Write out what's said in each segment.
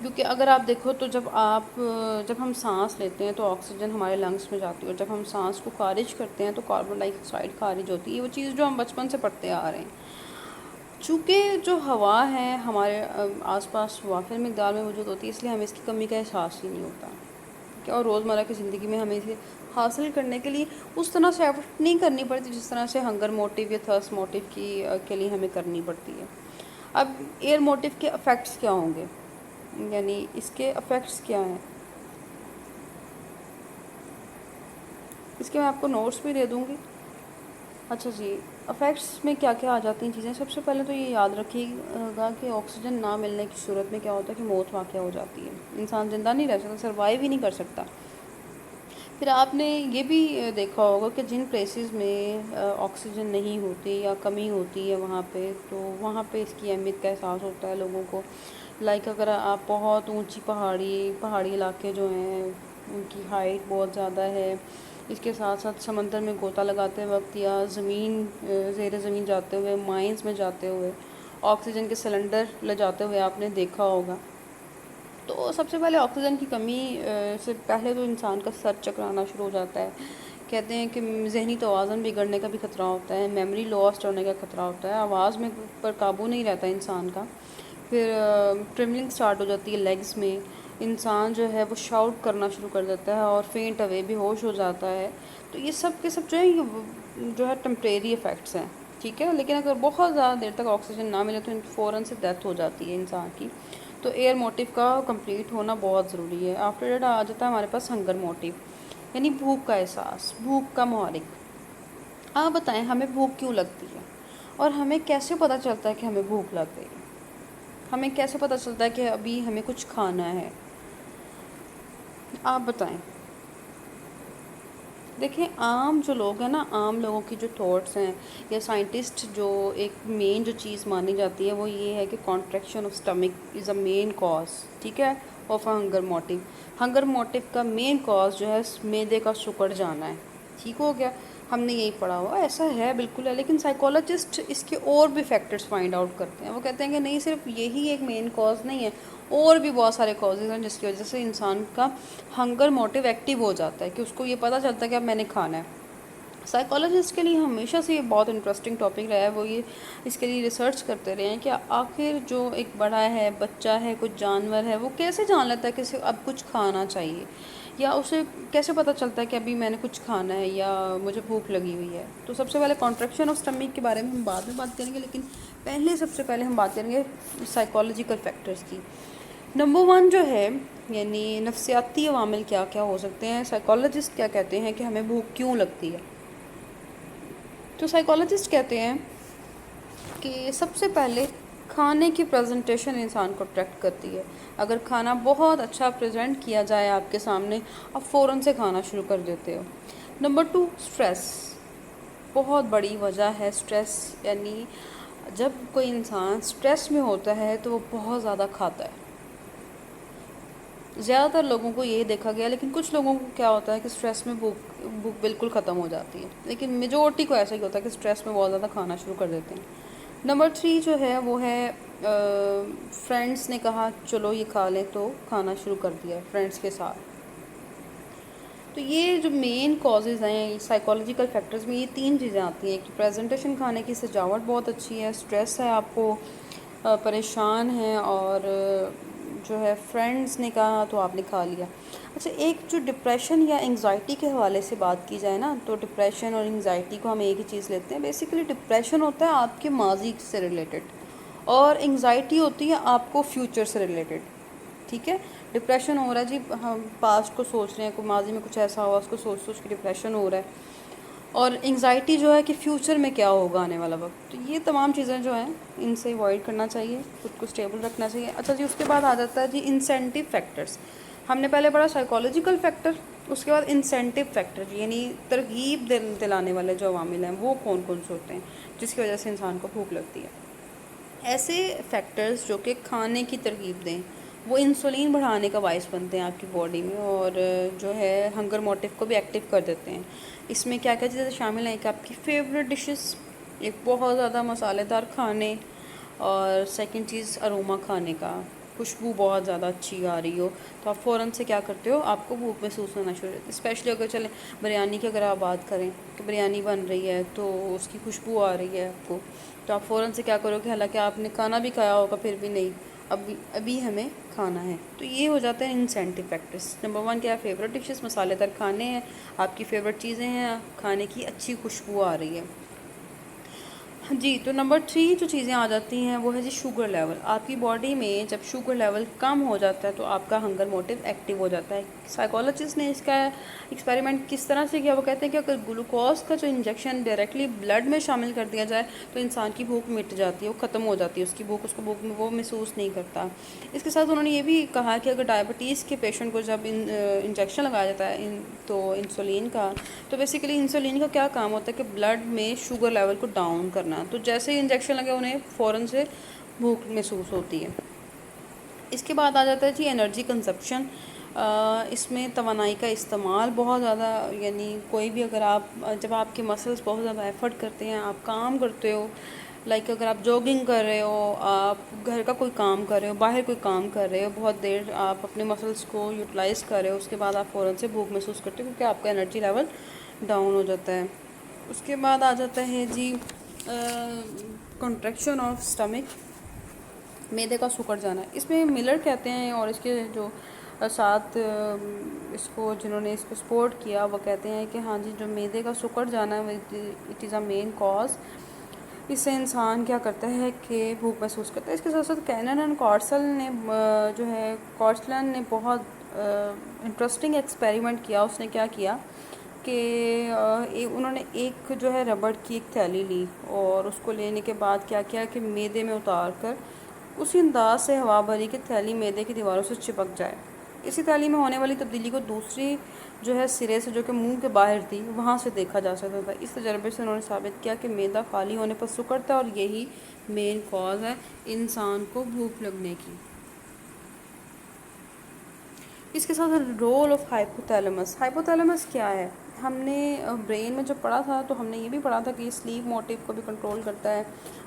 کیونکہ اگر آپ دیکھو تو جب ہم سانس لیتے ہیں تو آکسیجن ہمارے لنگس میں جاتی ہے، اور جب ہم سانس کو خارج کرتے ہیں تو کاربن ڈائی آکسائڈ خارج ہوتی ہے، وہ چیز جو ہم بچپن سے پڑھتے آ رہے ہیں۔ چونکہ جو ہوا ہے ہمارے آس پاس وافر مقدار میں موجود ہوتی ہے، اس لیے ہمیں اس کی کمی کا احساس ہی نہیں ہوتا، کہ اور روزمرہ کی زندگی میں ہمیں اسے حاصل کرنے کے لیے اس طرح سے ایفرٹ نہیں کرنی پڑتی جس طرح سے ہنگر موٹیو یا تھرس موٹیو کے لیے ہمیں کرنی پڑتی ہے۔ اب ایئر موٹیو کے افیکٹس کیا ہوں گے، یعنی اس کے افیکٹس کیا ہیں، اس کے میں آپ کو نوٹس بھی دے دوں گی۔ اچھا جی، افیکٹس میں کیا کیا آ جاتی ہیں چیزیں؟ سب سے پہلے تو یہ یاد رکھیے گا کہ آکسیجن نہ ملنے کی صورت میں کیا ہوتا ہے کہ موت واقع ہو جاتی ہے، انسان زندہ نہیں رہ سکتا، سروائیو ہی نہیں کر سکتا۔ پھر آپ نے یہ بھی دیکھا ہوگا کہ جن پلیسز میں آکسیجن نہیں ہوتی یا کمی ہوتی ہے وہاں پہ، تو وہاں پہ اس کی اہمیت کا احساس ہوتا ہے لوگوں کو۔ لائک اگر آپ بہت اونچی پہاڑی علاقے جو ہیں ان کی ہائٹ بہت زیادہ ہے، اس کے ساتھ ساتھ سمندر میں غوطہ لگاتے وقت یا زیر زمین جاتے ہوئے، مائنز میں جاتے ہوئے، آکسیجن کے سلنڈر لے جاتے ہوئے آپ نے دیکھا ہوگا، تو سب سے پہلے آکسیجن کی کمی سے پہلے تو انسان کا سر چکرانا شروع ہو جاتا ہے۔ کہتے ہیں کہ ذہنی توازن بگڑنے کا بھی خطرہ ہوتا ہے، میموری لاسٹ ہونے کا خطرہ ہوتا ہے، آواز میں پر قابو نہیں رہتا انسان کا۔ پھر ٹرملنگ سٹارٹ ہو جاتی ہے لیگز میں، انسان جو ہے وہ شاؤٹ کرنا شروع کر دیتا ہے اور فینٹ اوے بھی ہوش ہو جاتا ہے۔ تو یہ سب کے سب جو ہے یہ جو ہے ٹمپریری ایفیکٹس ہیں، ٹھیک ہے، لیکن اگر بہت زیادہ دیر تک آکسیجن نہ ملے تو فوراً سے ڈیتھ ہو جاتی ہے انسان کی۔ تو ایئر موٹیو کا کمپلیٹ ہونا بہت ضروری ہے۔ آفٹر دیٹ آ جاتا ہے ہمارے پاس ہنگر موٹیو، یعنی بھوک کا احساس، بھوک کا محرک۔ آپ بتائیں ہمیں بھوک کیوں لگتی ہے، اور ہمیں کیسے پتہ چلتا ہے کہ ہمیں بھوک لگ گئی؟ ہمیں کیسے پتہ چلتا ہے کہ ابھی ہمیں کچھ کھانا ہے؟ آپ بتائیں۔ دیکھیں عام جو لوگ ہیں نا، عام لوگوں کی جو تھاٹس ہیں یا سائنٹسٹ جو ایک مین جو چیز مانی جاتی ہے وہ یہ ہے کہ contraction of stomach is a main cause, ٹھیک ہے، of hunger motive. Hunger motive کا مین کاز جو ہے معدے کا سکڑ جانا ہے، ٹھیک ہو گیا، ہم نے یہی پڑھا ہوا، ایسا ہے بالکل ہے، لیکن سائیکولوجسٹ اس کے اور بھی فیکٹرز فائنڈ آؤٹ کرتے ہیں۔ وہ کہتے ہیں کہ نہیں، صرف یہی ایک مین کاز نہیں ہے، اور بھی بہت سارے کازز ہیں جس کی وجہ سے انسان کا ہنگر موٹیو ایکٹیو ہو جاتا ہے، کہ اس کو یہ پتہ چلتا ہے کہ اب میں نے کھانا ہے۔ سائیکالوجسٹ کے لیے ہمیشہ سے یہ بہت انٹرسٹنگ ٹاپک رہا ہے، وہ یہ اس کے لیے ریسرچ کرتے رہے ہیں کہ آخر جو ایک بڑا ہے، بچہ ہے، کچھ جانور ہے، وہ کیسے جان لیتا ہے کہ اسے اب کچھ کھانا چاہیے، یا اسے کیسے پتہ چلتا ہے کہ ابھی میں نے کچھ کھانا ہے یا مجھے بھوک لگی ہوئی ہے۔ تو سب سے پہلے کانٹریکشن آف اسٹمک کے بارے میں ہم بعد میں بات کریں گے، لیکن پہلے سب سے پہلے ہم بات کریں گے سائیکالوجیکل فیکٹرز کی۔ نمبر 1 جو ہے، یعنی نفسیاتی عوامل کیا کیا ہو سکتے ہیں، سائیکالوجسٹ کیا کہتے ہیں کہ ہمیں بھوک کیوں لگتی ہے؟ تو سائیکالوجسٹ کہتے ہیں کہ سب سے پہلے کھانے کی پریزنٹیشن انسان کو اٹریکٹ کرتی ہے۔ اگر کھانا بہت اچھا پریزنٹ کیا جائے آپ کے سامنے، آپ فوراً سے کھانا شروع کر دیتے ہو۔ نمبر 2 سٹریس، بہت بڑی وجہ ہے سٹریس، یعنی جب کوئی انسان سٹریس میں ہوتا ہے تو وہ بہت زیادہ کھاتا ہے۔ زیادہ تر لوگوں کو یہ دیکھا گیا، لیکن کچھ لوگوں کو کیا ہوتا ہے کہ سٹریس میں بھوک بالکل ختم ہو جاتی ہے، لیکن میجورٹی کو ایسا ہی ہوتا ہے کہ سٹریس میں بہت زیادہ کھانا شروع کر دیتے ہیں۔ نمبر 3 جو ہے وہ ہے فرینڈس نے کہا چلو یہ کھا لیں تو کھانا شروع کر دیا فرینڈس کے ساتھ۔ تو یہ جو مین کازز ہیں سائیکالوجیکل فیکٹرز میں، یہ 3 چیزیں آتی ہیں کہ پریزنٹیشن کھانے کی سجاوٹ بہت اچھی ہے، سٹریس ہے، آپ کو پریشان ہیں، اور جو ہے فرینڈس نے کہا تو آپ نے کھا لیا۔ اچھا، ایک جو ڈپریشن یا انگزائٹی کے حوالے سے بات کی جائے نا، تو ڈپریشن اور انگزائٹی کو ہم ایک ہی چیز لیتے ہیں۔ بیسیکلی ڈپریشن ہوتا ہے آپ کے ماضی سے ریلیٹڈ، اور انگزائٹی ہوتی ہے آپ کو فیوچر سے ریلیٹڈ، ٹھیک ہے۔ ڈپریشن ہو رہا ہے جی، ہم پاسٹ کو سوچ رہے ہیں، کوئی ماضی میں کچھ ایسا ہوا اس کو سوچ سوچ کے ڈپریشن ہو رہا ہے، اور انگزائٹی جو ہے کہ فیوچر میں کیا ہوگا آنے والا وقت۔ تو یہ تمام چیزیں جو ہیں ان سے اوائڈ کرنا چاہیے، خود کو اسٹیبل رکھنا چاہیے۔ اچھا جی، اس کے بعد آ جاتا ہے جی انسینٹیو فیکٹرز۔ ہم نے پہلے پڑھا سائیکالوجیکل فیکٹر، اس کے بعد انسینٹیو فیکٹر، یعنی ترغیب دلانے والے جو عوامل ہیں وہ کون کون سے ہوتے ہیں جس کی وجہ سے انسان کو بھوک لگتی ہے۔ ایسے فیکٹرز جو کہ کھانے کی ترغیب دیں، وہ انسولین بڑھانے کا باعث بنتے ہیں آپ کی باڈی میں، اور جو ہے ہنگر موٹیو کو بھی ایکٹیو کر دیتے ہیں۔ اس میں کیا کیا چیزیں شامل ہیں کہ آپ کی فیوریٹ ڈشز، ایک بہت زیادہ مسالے دار کھانے، اور سیکنڈ چیز اروما کھانے کا، خوشبو بہت زیادہ اچھی آ رہی ہو، تو آپ فوراً سے کیا کرتے ہو، آپ کو بھوک محسوس ہونا شروع ہوتی ہے. اسپیشلی اگر چلیں بریانی کی اگر آپ بات کریں کہ بریانی بن رہی ہے تو اس کی خوشبو آ رہی ہے آپ کو، تو آپ فوراً سے کیا کرو کہ حالانکہ آپ نے کھانا بھی کھایا ہوگا پھر بھی نہیں، ابھی ہمیں کھانا ہے. تو یہ ہو جاتا ہے انسینٹو فیکٹرس. نمبر 1 کیا ہے، فیوریٹ ڈشز، مسالے دار کھانے ہیں، آپ کی فیوریٹ چیزیں ہیں، کھانے کی اچھی خوشبو آ رہی ہے. جی تو نمبر 3 جو چیزیں آ جاتی ہیں وہ ہے جی شوگر لیول. آپ کی باڈی میں جب شوگر لیول کم ہو جاتا ہے تو آپ کا ہنگر موٹیو ایکٹیو ہو جاتا ہے. سائیکالوجسٹ نے اس کا ایکسپیریمنٹ کس طرح سے کیا، وہ کہتے ہیں کہ اگر گلوکوز کا جو انجیکشن ڈائریکٹلی بلڈ میں شامل کر دیا جائے تو انسان کی بھوک مٹ جاتی ہے، وہ ختم ہو جاتی ہے، اس کی بھوک، اس کو بھوک میں وہ محسوس نہیں کرتا. اس کے ساتھ انہوں نے یہ بھی کہا کہ اگر ڈائبٹیز کے پیشنٹ کو جب انجیکشن لگایا جاتا ہے تو انسولین کا، تو بیسیکلی انسولین کا کیا کام ہوتا ہے کہ بلڈ میں شوگر لیول کو ڈاؤن کرنا. تو جیسے ہی انجیکشن لگے انہیں فوراً سے بھوک محسوس ہوتی ہے. اس کے بعد آ جاتا ہے جی انرجی کنزپشن. اس میں توانائی کا استعمال بہت زیادہ، یعنی کوئی بھی اگر آپ جب آپ کے مسلس بہت زیادہ ایفرٹ کرتے ہیں، آپ کام کرتے ہو، لائک اگر آپ جاگنگ کر رہے ہو، آپ گھر کا کوئی کام کر رہے ہو، باہر کوئی کام کر رہے ہو، بہت دیر آپ اپنے مسلس کو یوٹیلائز کر رہے ہو، اس کے بعد آپ فوراً سے بھوک محسوس کرتے ہو کیونکہ آپ کا انرجی لیول ڈاؤن ہو جاتا ہے. اس کے بعد آ جاتا ہے جی کنٹریکشن آف اسٹمک، معدے کا سکڑ جانا. اس میں ملر کہتے ہیں اور اس کے جو ساتھ اس کو جنہوں نے اس کو سپورٹ کیا وہ کہتے ہیں کہ ہاں جی جو معدے کا سکڑ جانا ہے it is a main cause. اس سے انسان کیا کرتا ہے کہ بھوک محسوس کرتا ہے. اس کے ساتھ ساتھ کینن اینڈ کارسل نے جو ہے کارسلن نے بہت انٹرسٹنگ ایکسپیریمنٹ کیا. اس نے کیا کیا کہ انہوں نے ایک جو ہے ربڑ کی ایک تھیلی لی اور اس کو لینے کے بعد کیا کیا کہ معدے میں اتار کر اسی انداز سے ہوا بھری کہ تھیلی معدے کی دیواروں سے چپک جائے. اسی تھیلی میں ہونے والی تبدیلی کو دوسری جو ہے سرے سے جو کہ منہ کے باہر تھی وہاں سے دیکھا جا سکتا تھا. اس تجربے سے انہوں نے ثابت کیا کہ معدہ خالی ہونے پر سکڑتا ہے اور یہی مین کاز ہے انسان کو بھوک لگنے کی. اس کے ساتھ رول آف ہائپوتھیلمس. ہائپوتھیلمس کیا ہے، ہم نے برین میں جب پڑھا تھا تو ہم نے یہ بھی پڑھا تھا کہ یہ سلیپ موٹیو کو بھی کنٹرول کرتا ہے،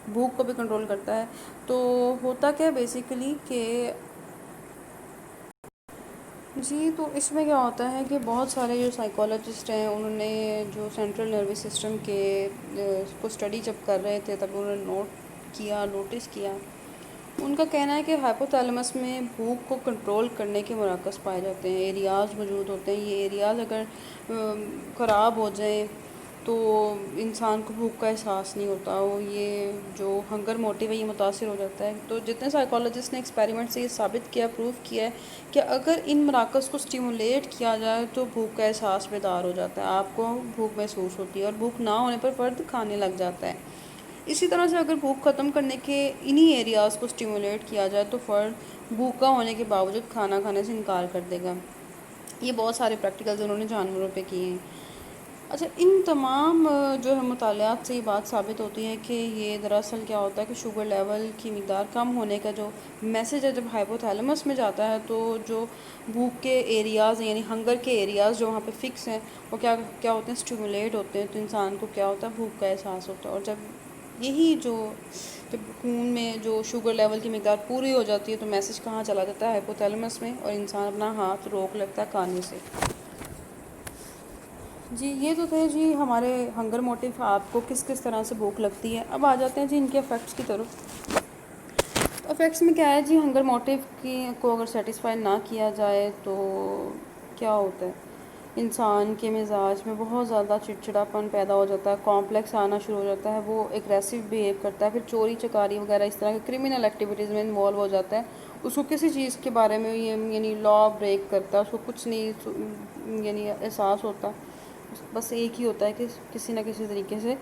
بھوک کو بھی کنٹرول کرتا ہے. تو ہوتا کیا ہے بیسیکلی کہ جی تو اس میں کیا ہوتا ہے کہ بہت سارے جو سائیکالوجسٹ ہیں انہوں نے جو سینٹرل نروس سسٹم کے کو اسٹڈی جب کر رہے تھے تب انہوں نے نوٹس کیا. ان کا کہنا ہے کہ ہائپوتھیلمس میں بھوک کو کنٹرول کرنے کے مراکز پائے جاتے ہیں، ایریاز موجود ہوتے ہیں. یہ ایریاز اگر خراب ہو جائیں تو انسان کو بھوک کا احساس نہیں ہوتا، وہ یہ جو ہنگر موٹیو ہے یہ متاثر ہو جاتا ہے. تو جتنے سائیکالوجسٹ نے ایکسپیریمنٹ سے یہ ثابت کیا، پروف کیا ہے کہ اگر ان مراکز کو اسٹیمولیٹ کیا جائے تو بھوک کا احساس بیدار ہو جاتا ہے، آپ کو بھوک محسوس ہوتی ہے اور بھوک نہ ہونے پر فرد کھانے لگ جاتا ہے. اسی طرح سے اگر بھوک ختم کرنے کے انہی ایریاز کو اسٹیمولیٹ کیا جائے تو فرد بھوکا ہونے کے باوجود کھانا کھانے سے انکار کر دے گا. یہ بہت سارے پریکٹیکلز انہوں نے جانوروں پہ کیے ہیں. اچھا، ان تمام جو ہے مطالعات سے یہ بات ثابت ہوتی ہے کہ یہ دراصل کیا ہوتا ہے کہ شوگر لیول کی مقدار کم ہونے کا جو میسج ہے جب ہائپوتھیلمس میں جاتا ہے تو جو بھوک کے ایریاز یعنی ہنگر کے ایریاز جو وہاں پہ فکس ہیں وہ کیا ہوتے ہیں، اسٹیمولیٹ ہوتے ہیں. تو انسان کو کیا ہوتا ہے، بھوک کا احساس ہوتا ہے. اور جب خون میں جو شوگر لیول کی مقدار پوری ہو جاتی ہے تو میسج کہاں چلا جاتا ہے، ہائپوتھیلمس میں، اور انسان اپنا ہاتھ روک لیتا ہے کھانے سے. جی یہ تو تھے جی ہمارے ہنگر موٹیو، آپ کو کس کس طرح سے بھوک لگتی ہے. اب آ جاتے ہیں جی ان کے افیکٹس کی طرف. افیکٹس میں کیا ہے جی، ہنگر موٹیو کو اگر سیٹسفائی نہ کیا جائے تو کیا ہوتا ہے، انسان کے مزاج میں بہت زیادہ چڑچڑاپن پیدا ہو جاتا ہے، کمپلیکس آنا شروع ہو جاتا ہے، وہ ایگریسو بیہیو کرتا ہے، پھر چوری چکاری وغیرہ اس طرح کے کرمنل ایکٹیویٹیز میں انوالو ہو جاتا ہے. اس کو کسی چیز کے بارے میں یعنی لا بریک کرتا ہے، اس کو کچھ نہیں یعنی احساس ہوتا، بس ایک ہی ہوتا ہے کہ کسی نہ کسی طریقے سے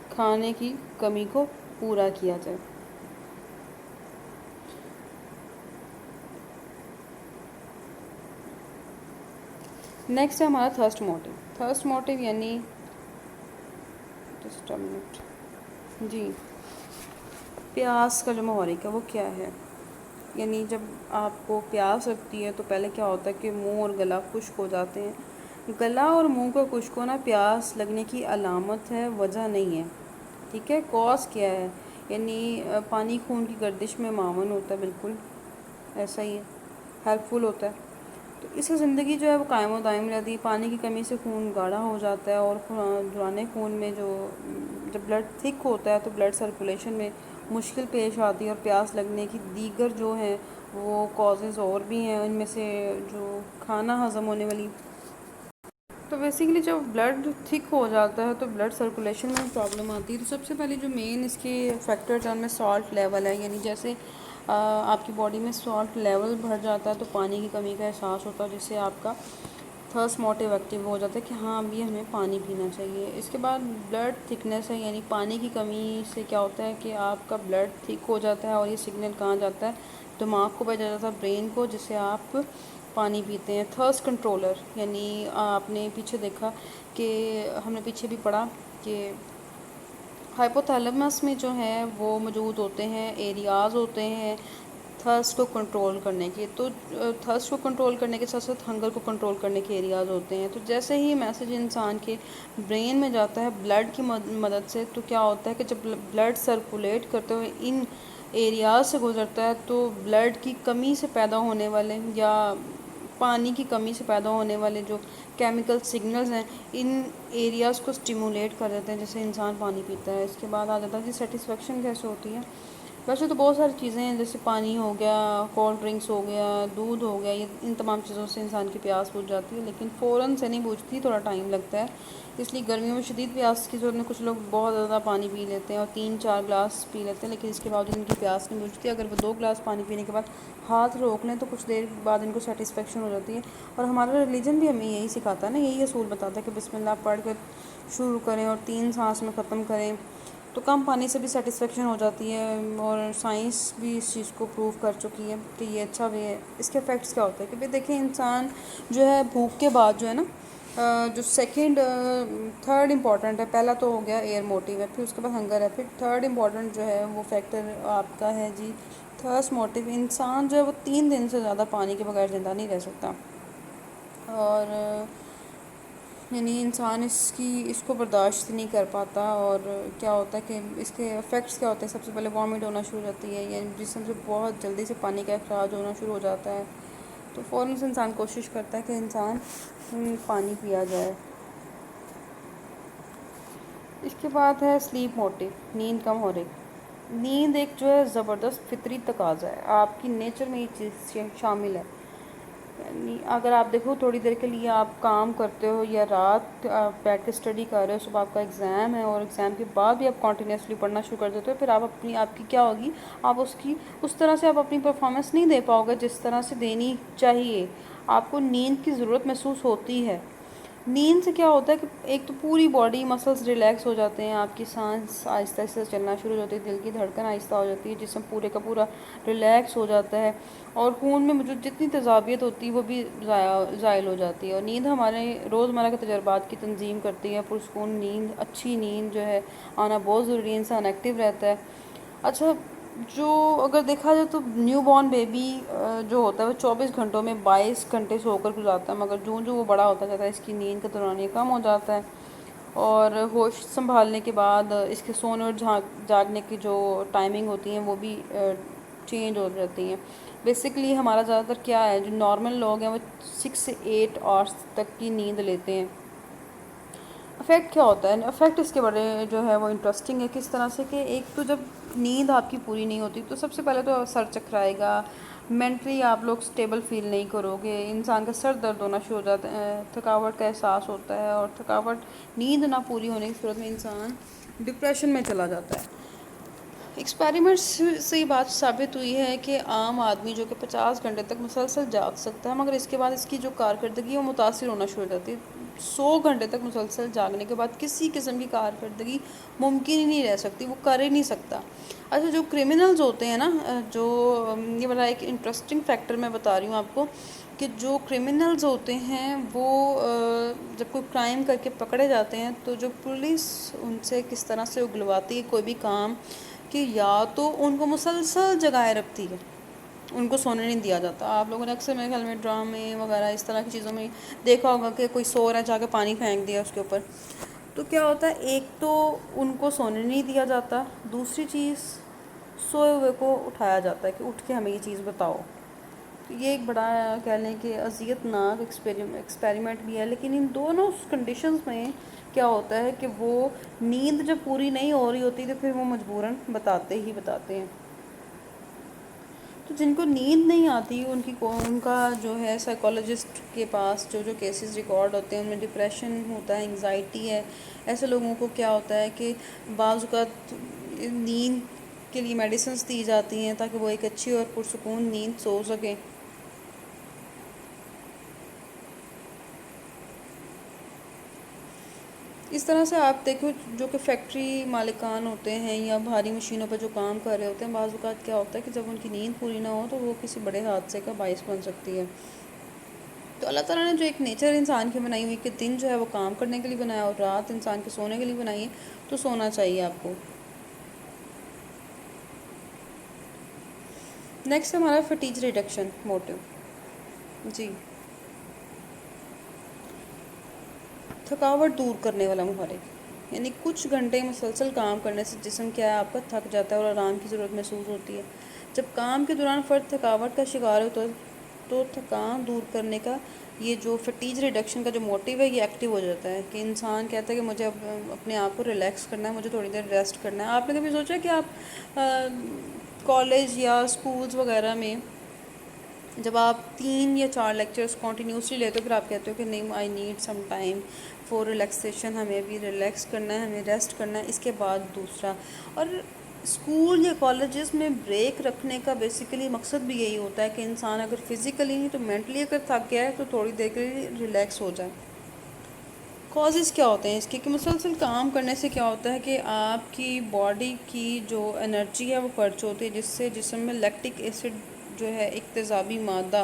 کھانے کی کمی کو پورا کیا جائے. نیکسٹ ہے ہمارا تھرسٹ موٹیو. تھرسٹ موٹیو یعنی جسٹ اے منٹ جی پیاس کا جو محرک ہے وہ کیا ہے. یعنی جب آپ کو پیاس لگتی ہے تو پہلے کیا ہوتا ہے کہ منہ اور گلا خشک ہو جاتے ہیں. گلا اور منہ کا خشک ہونا پیاس لگنے کی علامت ہے، وجہ نہیں ہے. ٹھیک ہے، کاز کیا ہے، یعنی پانی خون کی گردش میں معاون ہوتا ہے بالکل. ایسا ہی ہے، ہیلپ فل ہوتا ہے. تو اس سے زندگی جو ہے وہ قائم و دائم رہتی ہے. پانی کی کمی سے خون گاڑھا ہو جاتا ہے، اور دوران خون میں جب بلڈ تھک ہوتا ہے تو بلڈ سرکولیشن میں مشکل پیش آتی ہے، اور پیاس لگنے کی دیگر جو ہیں وہ کازز اور بھی ہیں. ان میں سے جو کھانا ہضم ہونے والی، تو بیسیکلی جب بلڈ تھک ہو جاتا ہے تو بلڈ سرکولیشن میں پرابلم آتی ہے. تو سب سے پہلے جو مین اس کے فیکٹر جن میں سالٹ لیول ہے، یعنی جیسے آپ کی باڈی میں سالٹ لیول بڑھ جاتا ہے تو پانی کی کمی کا احساس ہوتا ہے، جس سے آپ کا تھرس موٹیو ایکٹیو ہو جاتا ہے کہ ہاں ابھی ہمیں پانی پینا چاہیے. اس کے بعد بلڈ تھکنیس ہے، یعنی پانی کی کمی سے کیا ہوتا ہے کہ آپ کا بلڈ تھک ہو جاتا ہے، اور یہ سگنل کہاں جاتا ہے، دماغ کو بھیجا جاتا ہے برین کو، جس سے آپ پانی پیتے ہیں. تھرس کنٹرولر، یعنی آپ نے پیچھے دیکھا کہ ہم نے پیچھے بھی پڑھا کہ ہائپوتھیلیمس میں جو ہے وہ موجود ہوتے ہیں، ایریاز ہوتے ہیں تھرس کو کنٹرول کرنے کے. تو تھرس کو کنٹرول کرنے کے ساتھ ساتھ ہنگر کو کنٹرول کرنے کے ایریاز ہوتے ہیں. تو جیسے ہی میسج انسان کے برین میں جاتا ہے بلڈ کی مدد سے، تو کیا ہوتا ہے کہ جب بلڈ سرکولیٹ کرتے ہوئے ان ایریاز سے گزرتا ہے تو بلڈ کی کمی سے پیدا ہونے والے یا پانی کی کمی سے پیدا ہونے والے جو کیمیکل سگنلز ہیں ان ایریاز کو سٹیمولیٹ کر دیتے ہیں، جس سے انسان پانی پیتا ہے. اس کے بعد آ جاتا ہے کہ سیٹسفیکشن کیسے ہوتی ہے. ویسے تو بہت ساری چیزیں ہیں، جیسے پانی ہو گیا، کولڈ ڈرنکس ہو گیا، دودھ ہو گیا، یہ ان تمام چیزوں سے انسان کی پیاس بجھ جاتی ہے، لیکن فوراً سے نہیں بجھتی، تھوڑا ٹائم لگتا ہے. اس لیے گرمیوں میں شدید پیاس کی صورت میں کچھ لوگ بہت زیادہ پانی پی لیتے ہیں اور 3-4 گلاس پی لیتے ہیں، لیکن اس کے باوجود ان کی پیاس نہیں بجھتی. اگر وہ 2 گلاس پانی پینے کے بعد ہاتھ روک لیں تو کچھ دیر بعد ان کو سیٹسفیکشن ہو جاتی ہے. اور ہمارا ریلیجن بھی ہمیں یہی سکھاتا ہے نا، یہی اصول بتاتا ہے کہ بسم اللہ پڑھ کر شروع کریں اور 3 سانس میں ختم کریں. تو کم پانی سے بھی سیٹسفیکشن ہو جاتی ہے، اور سائنس بھی اس چیز کو پروو کر چکی ہے کہ یہ اچھا وے ہے. اس کے افیکٹس کیا ہوتے ہیں کہ بھئی دیکھیں انسان جو ہے بھوک کے بعد جو ہے نا جو سیکنڈ تھرڈ امپورٹنٹ ہے، پہلا تو ہو گیا ایئر موٹیو ہے، پھر اس کے بعد ہنگر ہے، پھر تھرڈ امپورٹنٹ جو ہے وہ فیکٹر آپ کا ہے جی تھرس موٹیو. انسان جو ہے وہ 3 دن سے زیادہ پانی کے بغیر زندہ نہیں رہ سکتا. اور یعنی انسان اس کو برداشت نہیں کر پاتا. اور کیا ہوتا ہے کہ اس کے افیکٹس کیا ہوتے ہیں، سب سے پہلے وامٹ ہونا شروع ہو جاتی ہے، یعنی جسم سے بہت جلدی سے پانی کا اخراج ہونا شروع ہو جاتا ہے. تو فوراً سے انسان کوشش کرتا ہے کہ انسان پانی پیا جائے. اس کے بعد ہے سلیپ موٹیو، نیند کم ہو رہی. نیند ایک جو ہے زبردست فطری تقاضا ہے، آپ کی نیچر میں یہ چیز شامل ہے. یعنی اگر آپ دیکھو تھوڑی دیر کے لیے آپ کام کرتے ہو یا رات بیٹھ کے اسٹڈی کر رہے ہو، صبح آپ کا ایگزام ہے اور ایگزام کے بعد بھی آپ کنٹینیوسلی پڑھنا شروع کر دیتے ہو، پھر آپ کی کیا ہوگی، آپ اس طرح سے آپ اپنی پرفارمنس نہیں دے پاؤ گے جس طرح سے دینی چاہیے. آپ کو نیند کی ضرورت محسوس ہوتی ہے. نیند سے کیا ہوتا ہے کہ ایک تو پوری باڈی مسلز ریلیکس ہو جاتے ہیں، آپ کی سانس آہستہ آہستہ چلنا شروع ہو جاتی ہے، دل کی دھڑکن آہستہ ہو جاتی ہے، جسم پورے کا پورا ریلیکس ہو جاتا ہے، اور خون میں موجود جتنی تیزابیت ہوتی ہے وہ بھی زائل ہو جاتی ہے. اور نیند ہمارے روزمرہ کے تجربات کی تنظیم کرتی ہے. پرسکون نیند، اچھی نیند جو ہے آنا بہت ضروری ہے، انسان ایکٹیو رہتا ہے. اچھا، جو اگر دیکھا جائے تو نیو بورن بیبی جو ہوتا ہے وہ 24 گھنٹوں میں 22 گھنٹے سو کر گزارتا ہے، مگر جو وہ بڑا ہوتا جاتا ہے اس کی نیند کا دورانیہ کم ہو جاتا ہے، اور ہوش سنبھالنے کے بعد اس کے سونے اور جاگنے کی جو ٹائمنگ ہوتی ہیں وہ بھی چینج ہو جاتی ہیں. بیسکلی ہمارا زیادہ تر کیا ہے، جو نارمل لوگ ہیں وہ 6 سے 8 آورس تک کی نیند لیتے ہیں. افیکٹ کیا ہوتا ہے، افیکٹ اس کے بڑے جو ہے وہ انٹرسٹنگ ہے کس طرح سے کہ ایک تو جب نیند آپ کی پوری نہیں ہوتی تو سب سے پہلے تو سر چکرائے گا، مینٹلی آپ لوگ اسٹیبل فیل نہیں کرو گے، انسان کا سر درد ہونا شروع ہو جاتا ہے، تھکاوٹ کا احساس ہوتا ہے، اور نیند نہ پوری ہونے کی صورت میں انسان ڈپریشن میں چلا جاتا ہے. ایکسپیریمنٹس سے یہ بات ثابت ہوئی ہے کہ عام آدمی جو کہ 50 گھنٹے تک مسلسل جاگ سکتا ہے، مگر اس کے بعد اس کی جو کارکردگی ہے وہ متاثر ہونا شروع ہو جاتی ہے. 100 گھنٹے تک مسلسل جاگنے کے بعد کسی قسم کی کارکردگی ممکن ہی نہیں رہ سکتی، وہ کر ہی نہیں سکتا. اچھا، جو کرمنلز ہوتے ہیں نا، جو یہ بڑا ایک انٹرسٹنگ فیکٹر میں بتا رہی ہوں آپ کو کہ جو کرمنلز ہوتے ہیں وہ جب کوئی کرائم کر کے پکڑے جاتے ہیں تو جو پولیس ان سے کس طرح سے اگلواتی ہے کوئی بھی کام، کہ یا تو ان کو مسلسل جگائے رکھتی ہے، ان کو سونے نہیں دیا جاتا. آپ لوگوں نے اکثر میرے خیال میں ڈرامے وغیرہ اس طرح کی چیزوں میں دیکھا ہوگا کہ کوئی سو رہا ہے، جا کے پانی پھینک دیا اس کے اوپر. تو کیا ہوتا ہے، ایک تو ان کو سونے نہیں دیا جاتا، دوسری چیز سوئے ہوئے کو اٹھایا جاتا ہے کہ اٹھ کے ہمیں یہ چیز بتاؤ. تو یہ ایک بڑا کہہ لیں کہ اذیت ناک ایکسپیریمنٹ بھی ہے، لیکن ان دونوں کنڈیشنز میں کیا ہوتا ہے کہ وہ نیند جب پوری نہیں ہو رہی ہوتی تو پھر وہ مجبوراً بتاتے ہی بتاتے ہیں۔ تو جن کو نیند نہیں آتی ان کا جو ہے سائیکالوجسٹ کے پاس جو کیسز ریکارڈ ہوتے ہیں ان میں ڈپریشن ہوتا ہے، انگزائٹی ہے۔ ایسے لوگوں کو کیا ہوتا ہے کہ بعض اوقات نیند کے لیے میڈیسنز دی جاتی ہیں تاکہ وہ ایک اچھی اور پرسکون نیند سو سکیں۔ اس طرح سے آپ دیکھو جو کہ فیکٹری مالکان ہوتے ہیں یا بھاری مشینوں پہ جو کام کر رہے ہوتے ہیں، بعض اوقات کیا ہوتا ہے کہ جب ان کی نیند پوری نہ ہو تو وہ کسی بڑے حادثے کا باعث بن سکتی ہے۔ تو اللہ تعالیٰ نے جو ایک نیچر انسان کی بنائی ہوئی کہ دن جو ہے وہ کام کرنے کے لیے بنایا اور رات انسان کے سونے کے لیے بنائی ہے، تو سونا چاہیے آپ کو۔ نیکسٹ ہمارا فٹیج ریڈکشن موٹو۔ جی، تھکاوٹ دور کرنے والا محرک، یعنی کچھ گھنٹے مسلسل کام کرنے سے جسم کیا ہے آپ کا تھک جاتا ہے اور آرام کی ضرورت محسوس ہوتی ہے۔ جب کام کے دوران فرد تھکاوٹ کا شکار ہوتا ہے تو تھکان دور کرنے کا یہ جو فٹیج ریڈکشن کا جو موٹیو ہے یہ ایکٹیو ہو جاتا ہے کہ انسان کہتا ہے کہ مجھے اب اپنے آپ کو ریلیکس کرنا ہے، مجھے تھوڑی دیر ریسٹ کرنا ہے۔ آپ نے کبھی سوچا کہ آپ کالج یا اسکولز وغیرہ میں جب آپ 3 یا 4 لیکچرز کنٹینیوسلی لیتے ہو پھر آپ کہتے ہو کہ نہیں I need some time for relaxation, ہمیں بھی ریلیکس کرنا ہے، ہمیں ریسٹ کرنا ہے، اس کے بعد دوسرا۔ اور اسکول یا کالجز میں بریک رکھنے کا بیسیکلی مقصد بھی یہی ہوتا ہے کہ انسان اگر فزیکلی نہیں تو مینٹلی اگر تھک گیا ہے تو تھوڑی دیر کے لیے ریلیکس ہو جائے۔ کازز کیا ہوتے ہیں اس کے کہ مسلسل کام کرنے سے کیا ہوتا ہے کہ آپ کی باڈی کی جو انرجی ہے وہ خرچ ہوتی ہے، جس سے جسم میں لیکٹک ایسڈ جو ہے ایک تیزابی مادہ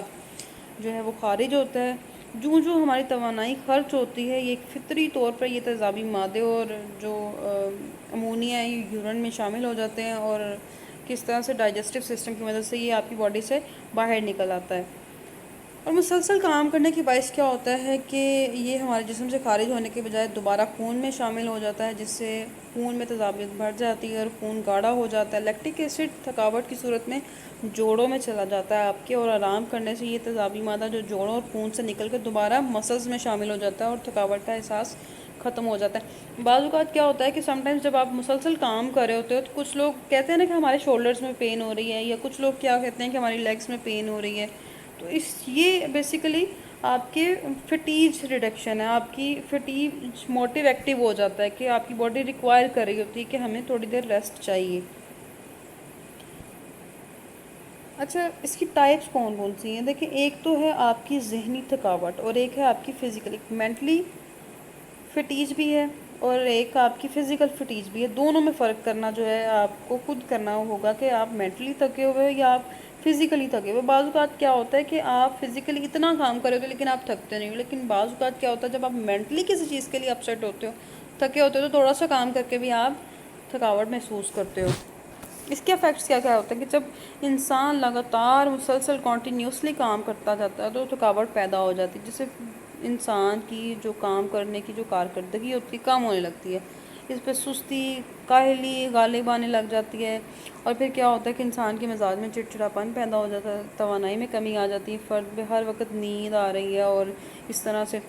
جو ہے وہ خارج ہوتا ہے۔ جو ہماری توانائی خرچ ہوتی ہے یہ ایک فطری طور پر یہ تیزابی مادے اور جو امونیا یہ یورین میں شامل ہو جاتے ہیں اور کس طرح سے ڈائجسٹو سسٹم کی مدد سے یہ آپ کی باڈی سے باہر نکل آتا ہے۔ اور مسلسل کام کرنے کے باعث کیا ہوتا ہے کہ یہ ہمارے جسم سے خارج ہونے کے بجائے دوبارہ خون میں شامل ہو جاتا ہے، جس سے خون میں تیزابیت بڑھ جاتی ہے اور خون گاڑھا ہو جاتا ہے۔ لیکٹک ایسڈ تھکاوٹ کی صورت میں جوڑوں میں چلا جاتا ہے آپ کے، اور آرام کرنے سے یہ تیزابی مادہ جو جوڑوں اور خون سے نکل کر دوبارہ مسلز میں شامل ہو جاتا ہے اور تھکاوٹ کا احساس ختم ہو جاتا ہے۔ بعض اوقات کیا ہوتا ہے کہ سم ٹائمز جب آپ مسلسل کام کر رہے ہوتے ہو تو کچھ لوگ کہتے ہیں نا کہ ہمارے شولڈرز میں پین ہو رہی ہے، یا کچھ لوگ کیا کہتے ہیں کہ ہماری لیگز میں پین ہو رہی ہے، تو یہ بیسیکلی آپ کے فٹیج ریڈکشن ہے، آپ کی فٹیج موٹیو ایکٹیو ہو جاتا ہے کہ آپ کی باڈی ریکوائر کر رہی ہوتی ہے کہ ہمیں تھوڑی دیر ریسٹ چاہیے۔ اچھا، اس کی ٹائپس کون کون سی ہیں؟ دیکھیں، ایک تو ہے آپ کی ذہنی تھکاوٹ اور ایک ہے آپ کی فزیکلی مینٹلی فٹیج بھی ہے اور ایک آپ کی فزیکل فٹیج بھی ہے۔ دونوں میں فرق کرنا جو ہے آپ کو خود کرنا ہوگا کہ آپ مینٹلی تھکے ہوئے یا آپ فزیکلی تھکے ہوئے۔ بعض اوقات کیا ہوتا ہے کہ آپ فزیکلی اتنا کام کرے ہوتے لیکن آپ تھکتے نہیں ہو، لیکن بعض اوقات کیا ہوتا ہے جب آپ مینٹلی کسی چیز کے لیے اپسیٹ ہوتے ہو، تھکے ہوتے ہو، تو تھوڑا سا کام کر کے بھی آپ تھکاوٹ محسوس کرتے ہو۔ اس کے افیکٹس کیا کیا ہوتے ہیں کہ جب انسان لگاتار مسلسل کنٹینیوسلی کام کرتا جاتا ہے تو تھکاوٹ پیدا ہو جاتی ہے، جس سے انسان کی جو کام کرنے کی جو کارکردگی ہوتی ہے کم ہونے لگتی ہے، اس پہ سستی کاہلی غالب آنے لگ جاتی ہے، اور پھر کیا ہوتا ہے کہ انسان کے مزاج میں چڑچڑاپن پیدا ہو جاتا ہے، توانائی میں کمی آ جاتی ہے، فرد پہ ہر وقت نیند آ رہی ہے، اور اس طرح سے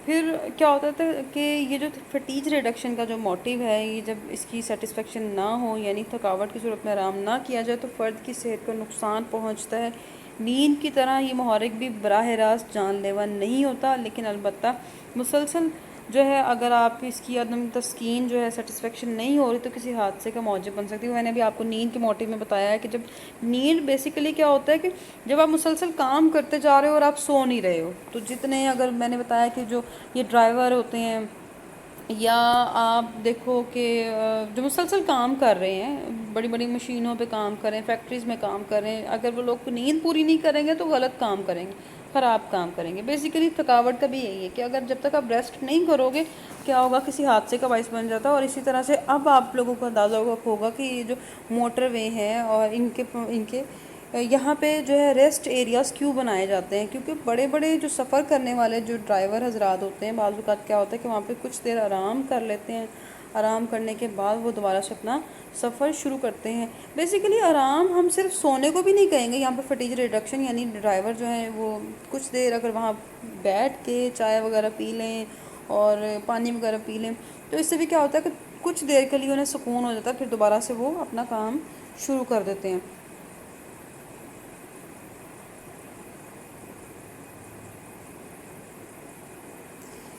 پھر کیا ہوتا تھا کہ یہ جو فٹیج ریڈکشن کا جو موٹیو ہے یہ جب اس کی سیٹسفیکشن نہ ہو، یعنی تھکاوٹ کی صورت میں آرام نہ کیا جائے تو فرد کی صحت کو نقصان پہنچتا ہے۔ نیند کی طرح یہ محرک بھی براہ راست جان لیوا نہیں ہوتا، لیکن البتہ مسلسل جو ہے اگر آپ اس کی عدم تسکین جو ہے سیٹسفیکشن نہیں ہو رہی تو کسی حادثے کا موجب بن سکتی ہے۔ میں نے ابھی آپ کو نیند کے موٹیو میں بتایا ہے کہ جب نیند بیسیکلی کیا ہوتا ہے کہ جب آپ مسلسل کام کرتے جا رہے ہو اور آپ سو نہیں رہے ہو، تو جتنے اگر میں نے بتایا کہ جو یہ ڈرائیور ہوتے ہیں یا آپ دیکھو کہ جو مسلسل کام کر رہے ہیں، بڑی بڑی مشینوں پہ کام کر رہے ہیں، فیکٹریز میں کام کر رہے ہیں، اگر وہ لوگ نیند پوری نہیں کریں گے تو غلط کام کریں گے، خراب کام کریں گے۔ بیسیکلی تھکاوٹ کا بھی یہی ہے کہ اگر جب تک آپ ریسٹ نہیں کرو گے کیا ہوگا، کسی حادثے کا باعث بن جاتا ہے۔ اور اسی طرح سے اب آپ لوگوں کو اندازہ ہوگا کہ یہ جو موٹر وے ہیں اور ان کے یہاں پہ جو ہے ریسٹ ایریاز کیوں بنائے جاتے ہیں، کیونکہ بڑے بڑے جو سفر کرنے والے جو ڈرائیور حضرات ہوتے ہیں بعض اوقات کیا ہوتا ہے کہ وہاں پہ کچھ دیر آرام کر لیتے ہیں، آرام کرنے کے بعد وہ دوبارہ سے اپنا سفر شروع کرتے ہیں۔ بیسیکلی آرام ہم صرف سونے کو بھی نہیں کہیں گے، یہاں پہ فٹیج ریڈکشن یعنی ڈرائیور جو ہیں وہ کچھ دیر اگر وہاں بیٹھ کے چائے وغیرہ پی لیں اور پانی وغیرہ پی لیں تو اس سے بھی کیا ہوتا ہے کہ کچھ دیر کے لیے انہیں سکون ہو جاتا ہے، پھر دوبارہ سے وہ اپنا کام شروع کر دیتے ہیں۔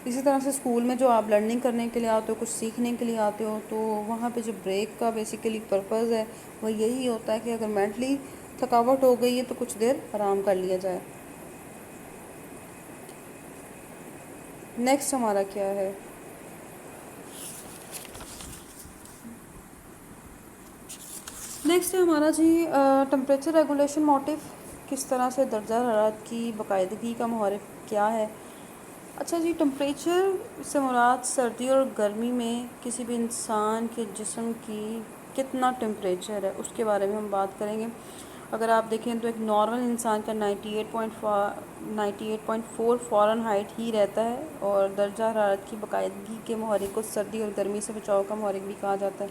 اسی طرح سے اسکول میں جو آپ لرننگ کرنے کے لیے آتے ہو، کچھ سیکھنے کے لیے آتے ہو، تو وہاں پہ جو بریک کا بیسیکلی پرپز ہے وہ یہی ہوتا ہے کہ اگر مینٹلی تھکاوٹ ہو گئی ہے تو کچھ دیر آرام کر لیا جائے۔ نیکسٹ ہمارا کیا ہے؟ نیکسٹ ہے ہمارا جی ٹمپریچر ریگولیشن موٹیو، کس طرح سے درجہ حرارت کی باقاعدگی کا محرک کیا ہے۔ اچھا جی، ٹمپریچر سے مراد سردی اور گرمی میں کسی بھی انسان کے جسم کی کتنا ٹمپریچر ہے اس کے بارے میں ہم بات کریں گے۔ اگر آپ دیکھیں تو ایک نارمل انسان کا 98.4 فارن ہائٹ ہی رہتا ہے، اور درجہ حرارت کی باقاعدگی کے محرک کو سردی اور گرمی سے بچاؤ کا محرک بھی کہا جاتا ہے۔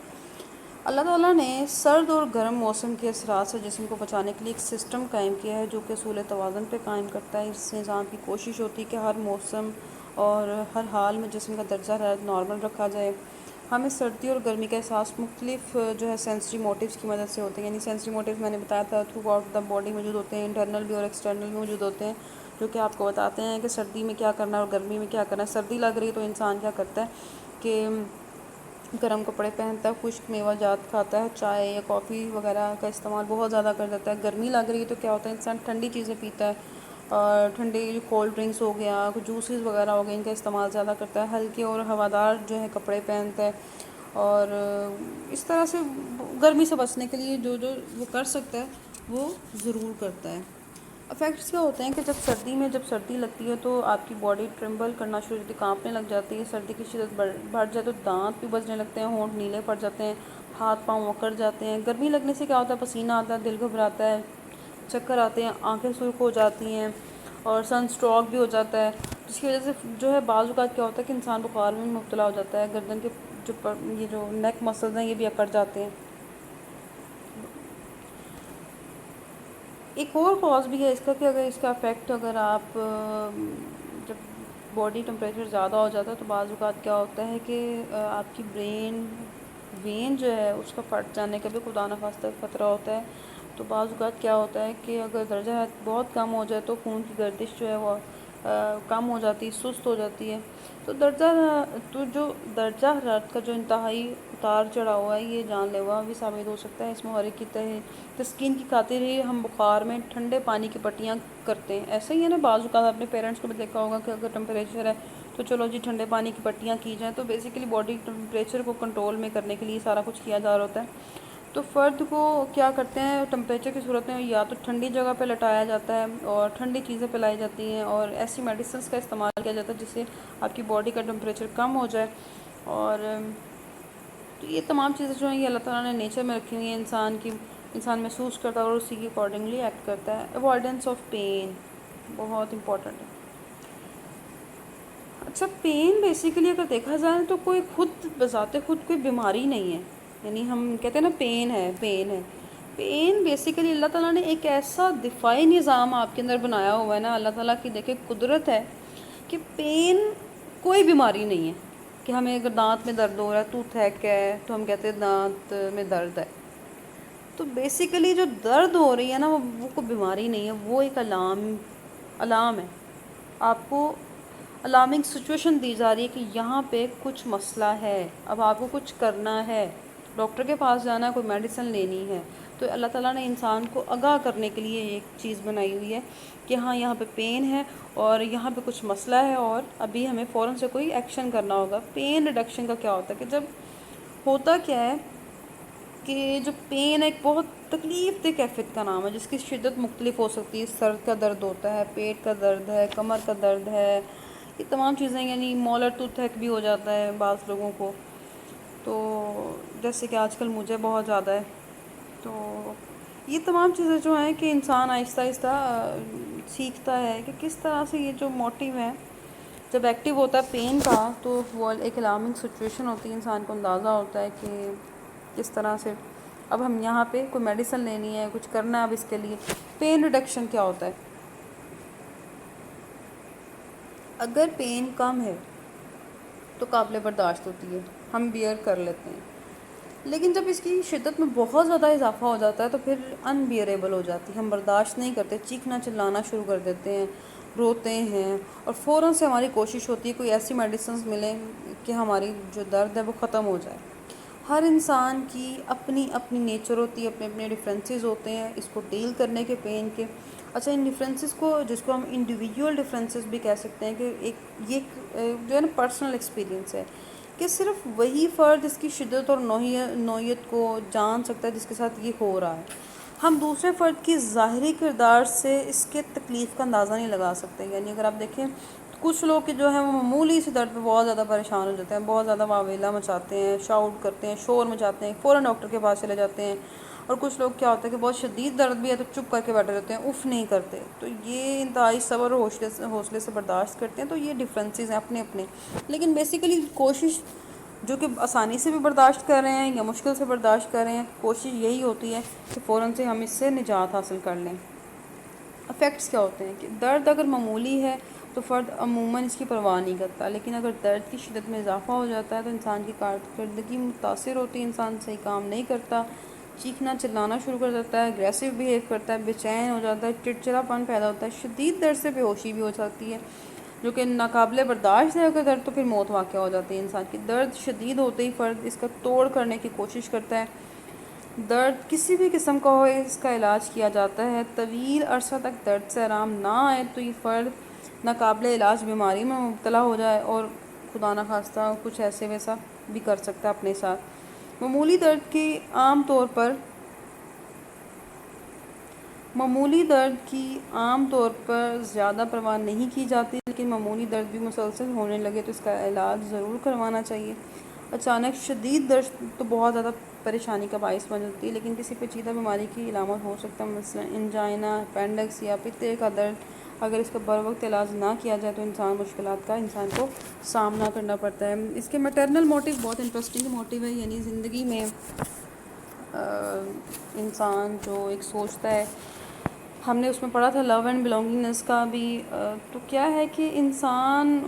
اللہ تعالیٰ نے سرد اور گرم موسم کے اثرات سے جسم کو بچانے کے لیے ایک سسٹم قائم کیا ہے جو کہ اصول توازن پہ قائم کرتا ہے۔ اس نظام کی کوشش ہوتی ہے کہ ہر موسم اور ہر حال میں جسم کا درجہ حرارت نارمل رکھا جائے۔ ہمیں سردی اور گرمی کا احساس مختلف جو ہے سینسری موٹیوز کی مدد سے ہوتے ہیں، یعنی سینسری موٹیوز میں نے بتایا تھا تھرو آؤٹ دا باڈی موجود ہوتے ہیں، انٹرنل بھی اور ایکسٹرنل بھی موجود ہوتے ہیں، جو کہ آپ کو بتاتے ہیں کہ سردی میں کیا کرنا ہے اور گرمی میں کیا کرنا ہے۔ سردی لگ رہی ہے تو انسان کیا کرتا ہے کہ گرم کپڑے پہنتا ہے، خشک میوہ جات کھاتا ہے، چائے یا کافی وغیرہ کا استعمال بہت زیادہ کر دیتا ہے۔ گرمی لگ رہی ہے تو کیا ہوتا ہے، انسان ٹھنڈی چیزیں پیتا ہے، اور ٹھنڈی کولڈ ڈرنکس ہو گیا، کچھ جوسز وغیرہ ہو گئے، ان کا استعمال زیادہ کرتا ہے۔ ہلکے اور ہوادار جو ہے کپڑے پہنتا ہے، اور اس طرح سے گرمی سے بچنے کے لیے جو وہ کر سکتا ہے وہ ضرور کرتا ہے۔ افیکٹس کیا ہوتے ہیں کہ جب سردی لگتی ہے تو آپ کی باڈی ٹرمبل کرنا شروع ہوتی ہے، کانپنے لگ جاتی ہے۔ سردی کی شدت بڑھ جائے تو دانت بھی بجنے لگتے ہیں، ہونٹ نیلے پڑ جاتے ہیں، ہاتھ پاؤں اکڑ جاتے ہیں۔ گرمی لگنے سے کیا ہوتا ہے، پسینہ آتا ہے، دل گھبراتا ہے، چکر آتے ہیں، آنکھیں سرخ ہو جاتی ہیں، اور سن اسٹروک بھی ہو جاتا ہے، جس کی وجہ سے جو ہے بعض اوقات کیا ہوتا ہے کہ انسان بخار میں مبتلا ہو جاتا ہے، گردن کے یہ جو نیک مسلز ہیں یہ بھی اکڑ جاتے ہیں۔ ایک اور کاز بھی ہے اس کا کہ اگر اس کا افیکٹ اگر آپ جب باڈی ٹمپریچر زیادہ ہو جاتا ہے تو بعض اوقات کیا ہوتا ہے کہ آپ کی وین جو ہے اس کا پھٹ جانے کا بھی خدا نخواستہ خطرہ ہوتا ہے۔ تو بعض اوقات کیا ہوتا ہے کہ اگر درجہ حرارت بہت کم ہو جائے تو خون کی گردش جو ہے وہ کم ہو جاتی ہے، سست ہو جاتی ہے۔ تو جو درجہ حرارت کا جو انتہائی اتار چڑھا ہوا ہے یہ جان لیوا بھی ثابت ہو سکتا ہے۔ اس محرک کی تسکین کی خاطر ہی ہم بخار میں ٹھنڈے پانی کی پٹیاں کرتے ہیں۔ ایسا ہی ہے نا، بعض اوقات اپنے پیرنٹس کو بھی دیکھا ہوگا کہ اگر ٹمپریچر ہے تو چلو جی ٹھنڈے پانی کی پٹیاں کی جائیں، تو بیسیکلی باڈی ٹمپریچر کو کنٹرول میں کرنے کے لیے سارا کچھ کیا جا رہا ہوتا ہے۔ تو فرد کو کیا کرتے ہیں، ٹمپریچر کی صورت میں یا تو ٹھنڈی جگہ پہ لٹایا جاتا ہے اور ٹھنڈی چیزیں پلائی جاتی ہیں، اور ایسی میڈیسنس کا استعمال کیا جاتا ہے جس سے آپ کی باڈی کا ٹمپریچر کم ہو جائے۔ اور تو یہ تمام چیزیں جو ہیں یہ اللہ تعالیٰ نے نیچر میں رکھی ہوئی ہیں، انسان محسوس کرتا ہے اور اسی کے اکارڈنگلی ایکٹ کرتا ہے۔ اوائڈنس آف پین بہت امپورٹنٹ ہے۔ اچھا، پین بیسیکلی اگر دیکھا جائے تو کوئی خود بذات خود کوئی بیماری نہیں ہے، یعنی ہم کہتے ہیں نا پین بیسیکلی اللہ تعالیٰ نے ایک ایسا دفاعی نظام آپ کے اندر بنایا ہوا ہے نا، اللہ تعالیٰ کی دیکھے قدرت ہے کہ پین کوئی بیماری نہیں ہے۔ کہ ہمیں اگر دانت میں درد ہو رہا ہے، ٹوتھ ایک ہے تو ہم کہتے ہیں دانت میں درد ہے۔ تو بیسیکلی جو درد ہو رہی ہے نا وہ کوئی بیماری نہیں ہے، وہ ایک علام ہے۔ آپ کو الارمنگ سچویشن دی جا رہی ہے کہ یہاں پہ کچھ مسئلہ ہے، اب آپ کو کچھ کرنا ہے، ڈاکٹر کے پاس جانا ہے، کوئی میڈیسن لینی ہے۔ تو اللہ تعالیٰ نے انسان کو آگاہ کرنے کے لیے ایک چیز بنائی ہوئی ہے کہ ہاں یہاں پہ پین ہے اور یہاں پہ کچھ مسئلہ ہے اور ابھی ہمیں فوراً سے کوئی ایکشن کرنا ہوگا۔ پین ریڈکشن کا کیا ہوتا ہے کہ جب ہوتا کیا ہے کہ جو پین ایک بہت تکلیف دہ کیفیت کا نام ہے جس کی شدت مختلف ہو سکتی ہے۔ سر کا درد ہوتا ہے، پیٹ کا درد ہے، کمر کا درد ہے، یہ تمام چیزیں، یعنی مولر ٹوتھ ایک بھی ہو جاتا ہے بعض لوگوں کو، تو جیسے کہ آج کل مجھے بہت زیادہ ہے۔ تو یہ تمام چیزیں جو ہیں کہ انسان آہستہ آہستہ سیکھتا ہے کہ کس طرح سے یہ جو موٹیو ہیں جب ایکٹیو ہوتا ہے پین کا تو وہ ایک الارمنگ سچویشن ہوتی ہے، انسان کو اندازہ ہوتا ہے کہ کس طرح سے اب ہم یہاں پہ کوئی میڈیسن لینی ہے، کچھ کرنا ہے اب اس کے لیے۔ پین ریڈکشن کیا ہوتا ہے؟ اگر پین کم ہے تو قابل برداشت ہوتی ہے، ہم بیئر کر لیتے ہیں، لیکن جب اس کی شدت میں بہت زیادہ اضافہ ہو جاتا ہے تو پھر ان بیئریبل ہو جاتی ہے، ہم برداشت نہیں کرتے، چیخنا چلانا شروع کر دیتے ہیں، روتے ہیں، اور فوراً سے ہماری کوشش ہوتی ہے کوئی ایسی میڈیسنز ملیں کہ ہماری جو درد ہے وہ ختم ہو جائے۔ ہر انسان کی اپنی اپنی نیچر ہوتی ہے، اپنے اپنے ڈفرینسز ہوتے ہیں اس کو ڈیل کرنے کے، پین کے۔ اچھا، ان ڈفرینسز کو، جس کو ہم انڈیویجول ڈفرینسز بھی کہہ سکتے ہیں، کہ جو ہے نا پرسنل ایکسپیرینس ہے، کہ صرف وہی فرد اس کی شدت اور نوعیت کو جان سکتا ہے جس کے ساتھ یہ ہو رہا ہے۔ ہم دوسرے فرد کی ظاہری کردار سے اس کے تکلیف کا اندازہ نہیں لگا سکتے۔ یعنی اگر آپ دیکھیں کچھ لوگ جو ہیں وہ معمولی سی درد پہ بہت زیادہ پریشان ہو جاتے ہیں، بہت زیادہ واویلا مچاتے ہیں، شاؤٹ کرتے ہیں، شور مچاتے ہیں، فوراً ڈاکٹر کے پاس چلے جاتے ہیں۔ اور کچھ لوگ کیا ہوتا ہے کہ بہت شدید درد بھی ہے تو چپ کر کے بیٹھے رہتے ہیں، اف نہیں کرتے، تو یہ انتہائی صبر اور حوصلے سے برداشت کرتے ہیں۔ تو یہ ڈفرینسز ہیں اپنے اپنے، لیکن بیسیکلی کوشش جو کہ آسانی سے بھی برداشت کر رہے ہیں یا مشکل سے برداشت کر رہے ہیں، کوشش یہی ہوتی ہے کہ فوراً سے ہم اس سے نجات حاصل کر لیں۔ افیکٹس کیا ہوتے ہیں کہ درد اگر معمولی ہے تو فرد عموماً اس کی پرواہ نہیں کرتا، لیکن اگر درد کی شدت میں اضافہ ہو جاتا ہے تو انسان کی کارکردگی متاثر ہوتی ہے، انسان صحیح کام نہیں کرتا، چیخنا چلانا شروع کر دیتا ہے، اگریسو بیہیو کرتا ہے، بے چین ہو جاتا ہے، چڑچڑاپن پیدا ہوتا ہے، شدید درد سے بے ہوشی بھی ہو جاتی ہے جو کہ ناقابل برداشت ہے۔ اگر درد تو پھر موت واقع ہو جاتی ہے انسان کی۔ درد شدید ہوتے ہی فرد اس کا توڑ کرنے کی کوشش کرتا ہے۔ درد کسی بھی قسم کا ہو اس کا علاج کیا جاتا ہے، طویل عرصہ تک درد سے آرام نہ آئے تو یہ فرد ناقابل علاج بیماری میں مبتلا ہو جائے اور خدا نخواستہ کچھ ایسے ویسا بھی کر سکتا ہے اپنے ساتھ۔ معمولی درد کی عام طور پر زیادہ پرواہ نہیں کی جاتی، لیکن معمولی درد بھی مسلسل ہونے لگے تو اس کا علاج ضرور کروانا چاہیے۔ اچانک شدید درد تو بہت زیادہ پریشانی کا باعث بن جاتی ہے، لیکن کسی پیچیدہ بیماری کی علامت ہو سکتا ہے، مثلا انجائنا، اپینڈکس یا پتے کا درد۔ اگر اس کا بروقت علاج نہ کیا جائے تو مشکلات کا انسان کو سامنا کرنا پڑتا ہے۔ اس کے میٹرنل موٹیو بہت انٹرسٹنگ موٹیو ہے، یعنی زندگی میں انسان جو ایک سوچتا ہے، ہم نے اس میں پڑھا تھا لو اینڈ بلونگنگنس کا بھی، تو کیا ہے کہ انسان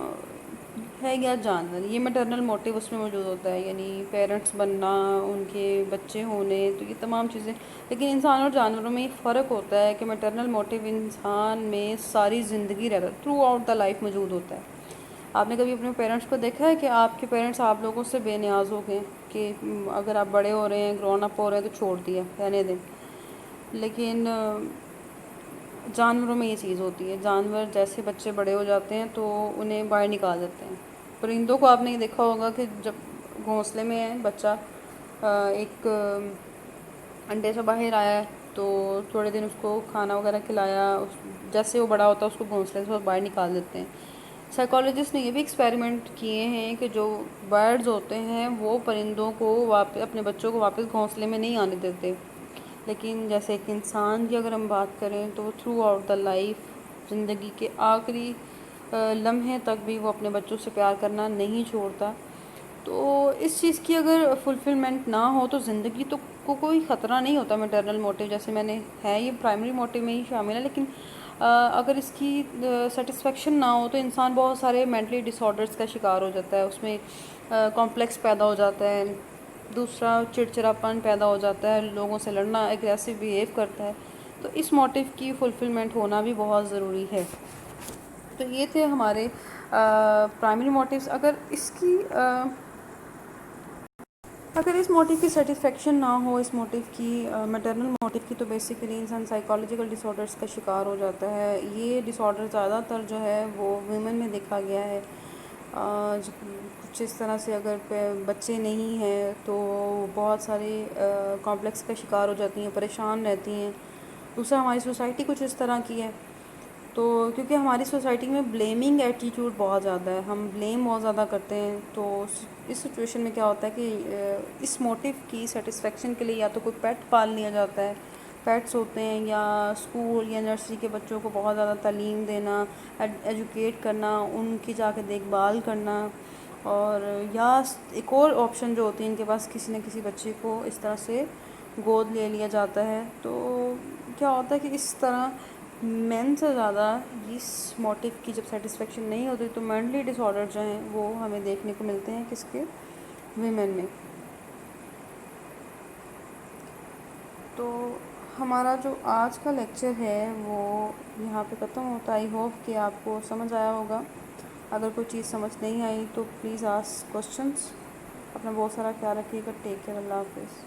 ہے یا جانور، یہ میٹرنل موٹیو اس میں موجود ہوتا ہے، یعنی پیرنٹس بننا، ان کے بچے ہونے، تو یہ تمام چیزیں۔ لیکن انسان اور جانوروں میں یہ فرق ہوتا ہے کہ میٹرنل موٹیو انسان میں ساری زندگی رہتا ہے، تھرو آؤٹ دا لائف موجود ہوتا ہے۔ آپ نے کبھی اپنے پیرنٹس کو دیکھا ہے کہ آپ کے پیرنٹس آپ لوگوں سے بے نیاز ہو گئے کہ اگر آپ بڑے ہو رہے ہیں، گرون اپ ہو رہے ہیں تو چھوڑ دیا، رہنے دیں؟ لیکن جانوروں میں یہ چیز ہوتی ہے، جانور جیسے بچے بڑے ہو جاتے ہیں تو انہیں باہر نکال دیتے ہیں۔ پرندوں کو آپ نے دیکھا ہوگا کہ جب گھونسلے میں ہے بچہ، ایک انڈے سے باہر آیا ہے تو تھوڑے دن اس کو کھانا وغیرہ کھلایا، جیسے وہ بڑا ہوتا ہے اس کو گھونسلے سے باہر نکال دیتے ہیں۔ سائیکالوجسٹ نے یہ بھی ایکسپیریمنٹ کیے ہیں کہ جو برڈز ہوتے ہیں وہ پرندوں کو اپنے بچوں کو واپس گھونسلے میں نہیں آنے دیتے، لیکن جیسے ایک انسان کی اگر ہم بات کریں تو تھرو آؤٹ دا لائف، زندگی کے آخری لمحے تک بھی وہ اپنے بچوں سے پیار کرنا نہیں چھوڑتا۔ تو اس چیز کی اگر فلفلمنٹ نہ ہو تو زندگی تو کو کوئی خطرہ نہیں ہوتا۔ میٹرنل موٹیو جیسے میں نے ہے، یہ پرائمری موٹیو میں ہی شامل ہے، لیکن اگر اس کی سیٹسفیکشن نہ ہو تو انسان بہت سارے مینٹلی ڈس آرڈرس کا شکار ہو جاتا ہے، اس میں کمپلیکس پیدا ہو جاتا ہے، دوسرا چڑچڑاپن پیدا ہو جاتا ہے، لوگوں سے لڑنا، اگریسو بیہیو کرتا ہے۔ تو اس موٹیو کی فلفلمنٹ ہونا بھی بہت ضروری ہے۔ تو یہ تھے ہمارے پرائمری موٹیوز۔ اگر اس موٹیو کی سیٹسفیکشن نہ ہو، اس موٹیو کی میٹرنل موٹیو کی، تو بیسیکلی انسان سائیکالوجیکل ڈس آرڈرس کا شکار ہو جاتا ہے۔ یہ ڈس آرڈر زیادہ تر جو ہے وہ ویمن میں دیکھا گیا ہے۔ کچھ اس طرح سے اگر بچے نہیں ہیں تو بہت سارے کمپلیکس کا شکار ہو جاتی ہیں، پریشان رہتی ہیں۔ دوسرا، ہماری سوسائٹی کچھ اس طرح کی ہے، تو کیونکہ ہماری سوسائٹی میں بلیمنگ ایٹیٹیوڈ بہت زیادہ ہے، ہم بلیم بہت زیادہ کرتے ہیں، تو اس سچویشن میں کیا ہوتا ہے کہ اس موٹیو کی سیٹسفیکشن کے لیے یا تو کوئی پیٹ پال لیا جاتا ہے، پیٹس ہوتے ہیں، یا اسکول یا نرسری کے بچوں کو بہت زیادہ تعلیم دینا، ایجوکیٹ کرنا، ان کی جا کے دیکھ بھال کرنا، اور یا ایک اور آپشن جو ہوتی ہے ان کے پاس، کسی نہ کسی بچے کو اس طرح سے گود لے لیا جاتا ہے. تو کیا ہوتا ہے کہ اس طرح مین سے زیادہ اس موٹیو کی جب سیٹسفیکشن نہیں ہوتی تو مینٹلی ڈس آرڈر جو ہیں وہ ہمیں دیکھنے کو ملتے ہیں کس کے، ویمن میں. تو ہمارا جو آج کا لیکچر ہے وہ یہاں پہ ختم ہوتا ہے. آئی ہوپ کہ آپ کو سمجھ آیا ہوگا. اگر کوئی چیز سمجھ نہیں آئی تو پلیز آسک کوشچنس. اپنا بہت سارا خیال رکھیے گا. Take care. اللہ حافظ.